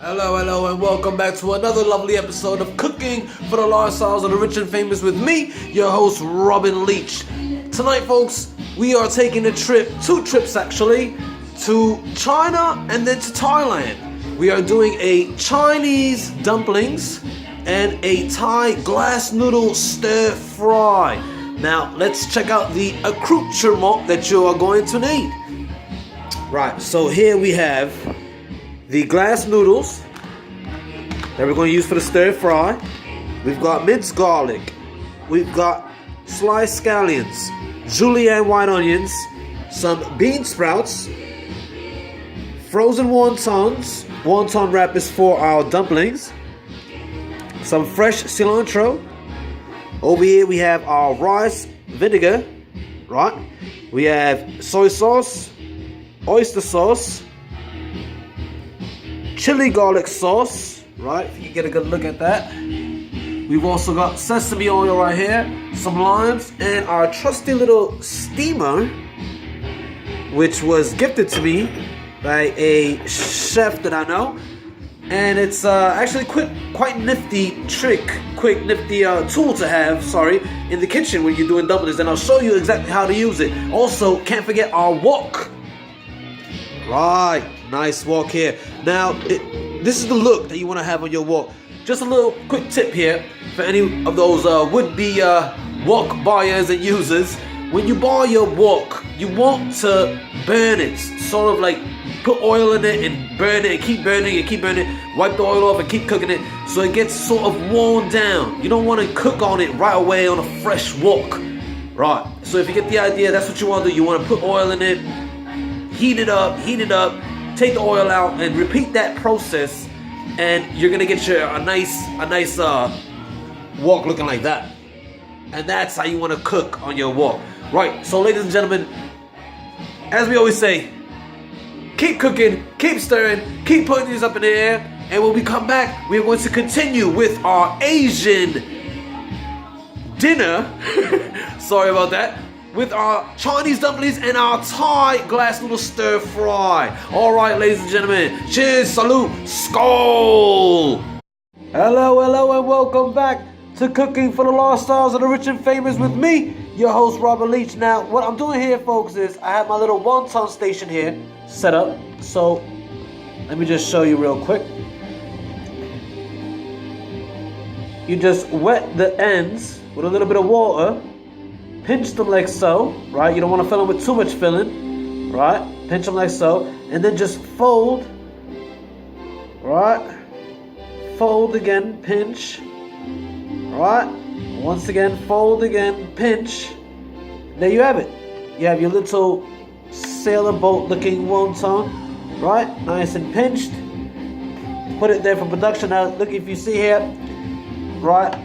Hello, and welcome back to another lovely episode of Cooking for the Lifestyles of the Rich and Famous with me, your host, Robin Leach. Tonight, folks, we are taking a trip, two trips actually, to China and then to Thailand. We are doing a Chinese dumplings and a Thai glass noodle stir fry. Now, let's check out the accoutrement that you are going to need. Right, so here we have the glass noodles that we're going to use for the stir fry. We've got minced garlic. We've got sliced scallions, julienne white onions, some bean sprouts, frozen wontons, wonton wrappers for our dumplings, some fresh cilantro. Over here we have our rice vinegar, right? We have soy sauce, oyster sauce, chili garlic sauce, right? If you can get a good look at that. We've also got sesame oil right here, some limes, and our trusty little steamer, which was gifted to me by a chef that I know. And it's actually quite nifty tool to have, in the kitchen when you're doing dumplings. And I'll show you exactly how to use it. Also, can't forget our wok. Right, nice wok here. Now, this is the look that you want to have on your wok. Just a little quick tip here for any of those would-be wok buyers and users. When you buy your wok, you want to burn it. Sort of like put oil in it and burn it and keep burning it. Wipe the oil off and keep cooking it so it gets sort of worn down. You don't want to cook on it right away on a fresh wok. Right, so if you get the idea, that's what you want to do. You want to put oil in it, heat it up, take the oil out, and repeat that process, and you're gonna get a nice wok looking like that. And that's how you want to cook on your wok. Right, so ladies and gentlemen, as we always say, keep cooking, keep stirring, keep putting these up in the air, and when we come back, we're going to continue with our Asian dinner. Sorry about that. With our Chinese dumplings and our Thai glass noodle stir fry. Alright, ladies and gentlemen, cheers, salute, skål! Hello, and welcome back to Cooking for the Lifestyles of the Rich and Famous with me, your host, Robert Leach. Now, what I'm doing here, folks, is I have my little wonton station here set up. So, let me just show you real quick. You just wet the ends with a little bit of water. Pinch them like so, right? You don't want to fill them with too much filling, right? Pinch them like so, and then just fold, right? Fold again, pinch, right? Once again, fold again, pinch. There you have it. You have your little sailboat-looking wonton, right? Nice and pinched. Put it there for production. Now, look, if you see here, right?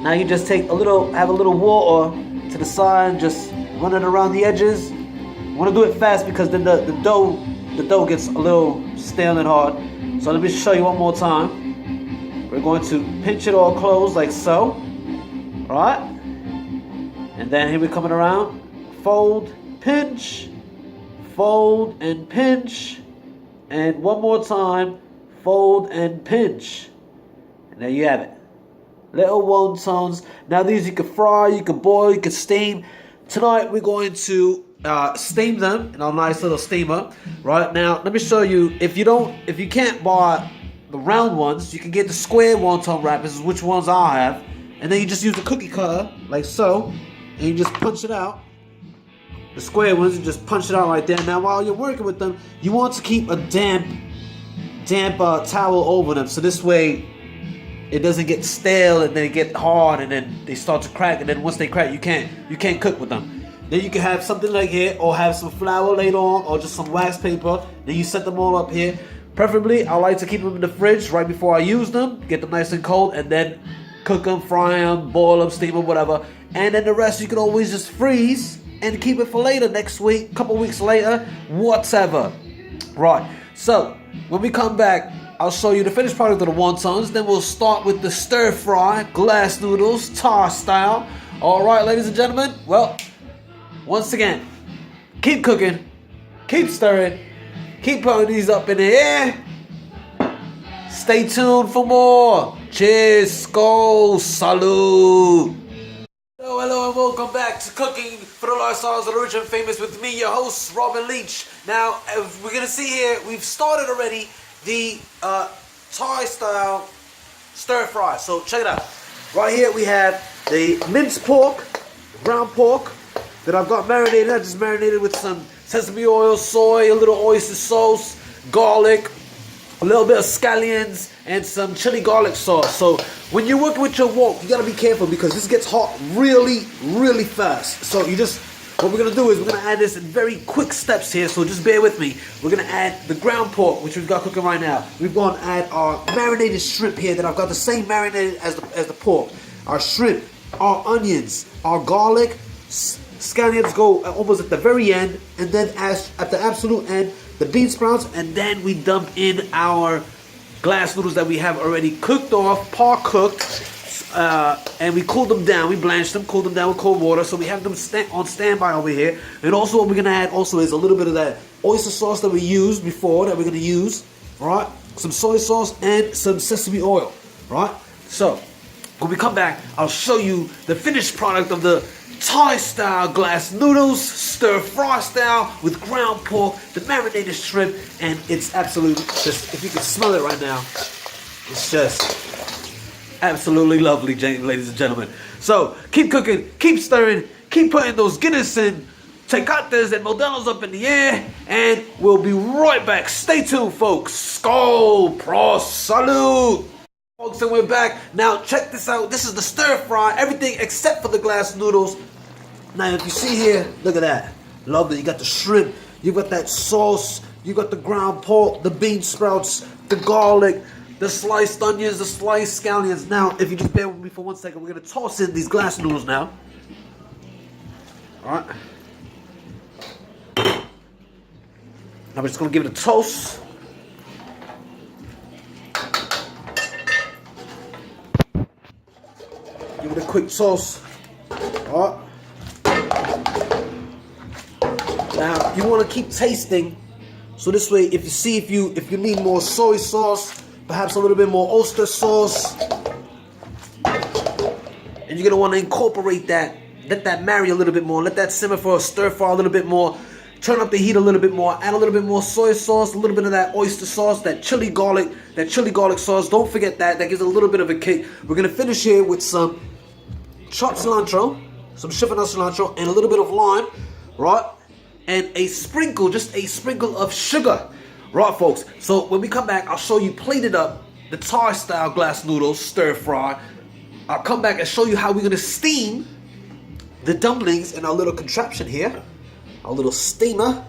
Now you just have a little water to the side, just run it around the edges. You want to do it fast because then the dough gets a little stale and hard. So let me show you one more time. We're going to pinch it all closed like so. Alright? And then here we're coming around. Fold, pinch, fold and pinch. And one more time, fold and pinch. And there you have it. Little wontons. Now these you can fry, you can boil, you can steam. Tonight we're going to steam them in our nice little steamer. Right now, let me show you. If you can't buy the round ones, you can get the square wonton wrappers, which ones I have. And then you just use the cookie cutter like so, and you just punch it out. The square ones, you just punch it out right there. Now while you're working with them, you want to keep a damp towel over them, so this way it doesn't get stale and then it get hard and then they start to crack, and then once they crack you can't cook with them. Then you can have something like here, or have some flour laid on, or just some wax paper. Then you set them all up here. Preferably I like to keep them in the fridge right before I use them, get them nice and cold, and then cook them, fry them, boil them, steam them, whatever. And then the rest you can always just freeze and keep it for later, next week, couple weeks later, whatever. Right, so when we come back, I'll show you the finished product of the wontons. Then we'll start with the stir fry, glass noodles, Thai style. Alright, ladies and gentlemen, well, once again, keep cooking, keep stirring, keep putting these up in the air, Stay tuned for more. Cheers, skål, salud. Hello, and welcome back to Cooking for the Lifestyles of the Rich and Famous with me, your host, Robin Leach. Now, we're going to see here, we've started already the Thai-style stir-fry. So, check it out. Right here, we have the minced pork, ground pork, that I've got marinated. I just marinated with some sesame oil, soy, a little oyster sauce, garlic, a little bit of scallions, and some chili garlic sauce. So when you're working with your wok, you gotta be careful because this gets hot really, really fast. So what we're gonna do is we're gonna add this in very quick steps here, so just bear with me. We're gonna add the ground pork, which we've got cooking right now. We're gonna add our marinated shrimp here that I've got the same marinated as the pork. Our shrimp, our onions, our garlic, scallions go almost at the very end, and then at the absolute end, the bean sprouts, and then we dump in our glass noodles that we have already cooked off, par cooked, and we cooled them down. We blanched them, cooled them down with cold water, so we have them on standby over here. And also what we're gonna add also is a little bit of that oyster sauce that we used before that we're gonna use, right? Some soy sauce and some sesame oil, right? So when we come back, I'll show you the finished product of the Thai-style glass noodles, stir-fry style with ground pork, the marinated shrimp, and it's absolutely just, if you can smell it right now, it's just absolutely lovely, ladies and gentlemen. So keep cooking, keep stirring, keep putting those Guinness and Tecates and Modelos up in the air, and we'll be right back. Stay tuned, folks. Skål, pros, salud. Folks, and we're back. Now check this out. This is the stir fry, everything except for the glass noodles. Now if you see here, look at that. Lovely. You got the shrimp, you got that sauce, you got the ground pork, the bean sprouts, the garlic, the sliced onions, the sliced scallions. Now if you just bear with me for 1 second, we're going to toss in these glass noodles now. Alright. Now we're just going to give it a toast. Give it a quick toast. Alright. Now you want to keep tasting, so this way, if you need more soy sauce, perhaps a little bit more oyster sauce, and you're gonna want to incorporate that. Let that marry a little bit more. Let that simmer for a stir fry a little bit more. Turn up the heat a little bit more. Add a little bit more soy sauce, a little bit of that oyster sauce, that chili garlic sauce. Don't forget that. That gives a little bit of a kick. We're gonna finish here with some chopped cilantro, some chiffonade cilantro, and a little bit of lime, right? And just a sprinkle of sugar, right, folks? So when we come back, I'll show you plated up the Thai-style glass noodles stir fry. I'll come back and show you how we're gonna steam the dumplings in our little contraption here, our little steamer,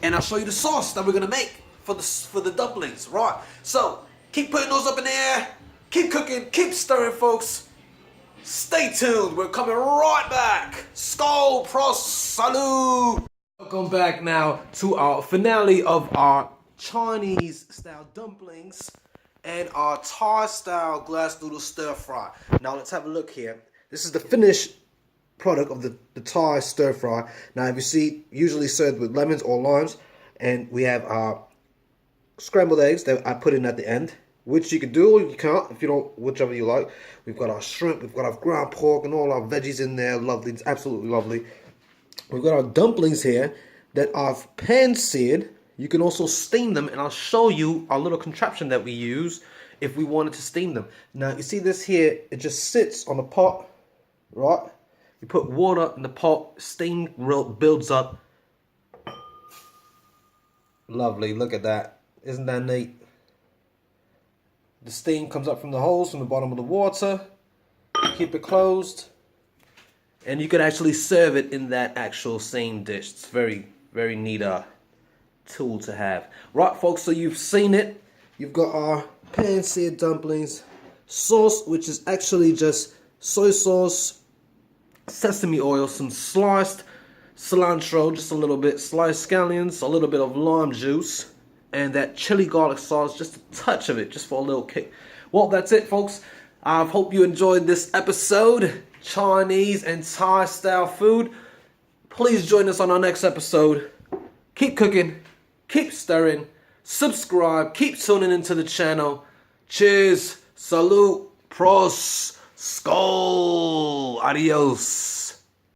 and I'll show you the sauce that we're gonna make for the dumplings, right? So keep putting those up in the air, keep cooking, keep stirring, folks. Stay tuned, we're coming right back. Skål, pros, salud. Welcome back now to our finale of our Chinese style dumplings and our Thai style glass noodle stir fry. Now let's have a look here. This is the finished product of the Thai stir fry. Now if you see, usually served with lemons or limes, and we have our scrambled eggs that I put in at the end, which you can do or you can't, if you don't, whichever you like. We've got our shrimp, we've got our ground pork, and all our veggies in there. Lovely, it's absolutely lovely. We've got our dumplings here that I've pan-seared. You can also steam them, and I'll show you our little contraption that we use if we wanted to steam them. Now, you see this here, it just sits on the pot, right? You put water in the pot, steam builds up. Lovely, look at that. Isn't that neat? The steam comes up from the holes from the bottom of the water. Keep it closed. And you can actually serve it in that actual same dish. It's very, very neat tool to have. Right, folks, so you've seen it. You've got our pan-seared dumplings. Sauce, which is actually just soy sauce, sesame oil, some sliced cilantro, just a little bit, sliced scallions, a little bit of lime juice, and that chili garlic sauce, just a touch of it, just for a little kick. Well, that's it, folks. I hope you enjoyed this episode, Chinese and Thai style food. Please join us on our next episode. Keep cooking, keep stirring. subscribe, keep tuning into the channel. Cheers, salute, pros, skull, adios.